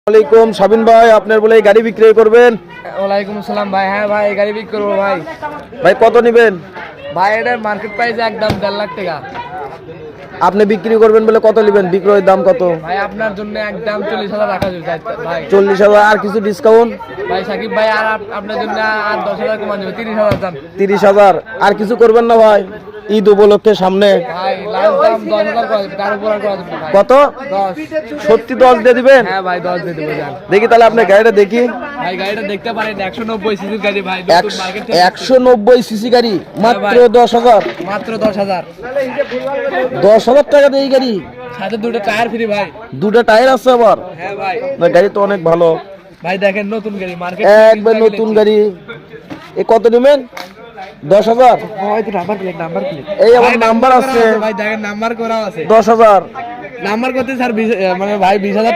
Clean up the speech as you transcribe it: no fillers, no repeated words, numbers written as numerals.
ওয়ালাইকুম শাবিন ভাই, আপনার বলে এই গাড়ি বিক্রি করবেন? ওয়ালাইকুম আসসালাম ভাই। হ্যাঁ ভাই, গাড়ি বিক্রি করবো ভাই। ভাই কত নেবেন? ভাই এটার মার্কেট প্রাইস একদম 1.5 লাখ টাকা। আপনি বিক্রি করবেন বলে কত নেবেন? বিক্রয়ের দাম কত? ভাই আপনার জন্য একদম 40,000 রাখা যাবে ভাই। 40,000 আর কিছু ডিসকাউন্ট? ভাই সাকিব ভাই আর আপনার জন্য আর 10,000 কমা যাবে, 30,000 দাম। 30,000 আর কিছু করবেন না ভাই? ঈদ উপলক্ষে সামনে ভাই লাস্ট দাম 10,000 করা যাবে, তার উপর আর করা যাবে না ভাই। কত? 10। সত্যি 10 দিয়ে দিবেন? হ্যাঁ ভাই 10 দিয়ে দেবো যান। দেখি তাহলে আপনার গাড়িটা দেখি। ভাই গাড়িটা দেখতে পারেন, 190 সিসির গাড়ি ভাই, নতুন মার্কেট থেকে 190 সিসি গাড়ি, মাত্র 10,000। মাত্র 10,000। 10,000 টাকা দিয়ে এই গাড়ি? সাথে দুটো টায়ার ফ্রি ভাই। দুটো টায়ার আছে আবার? হ্যাঁ ভাই। না, গাড়ি তো অনেক ভালো। ভাই দেখেন নতুন গাড়ি, মার্কেট একবার নতুন গাড়ি। এ কত নেবেন? 10,000? ভাই তো নাম্বার প্লেট এই আমার নাম্বার আছে ভাই, দেখেন নাম্বার করা আছে। 10,000। নাম্বার করতে স্যার মানে ভাই 20,000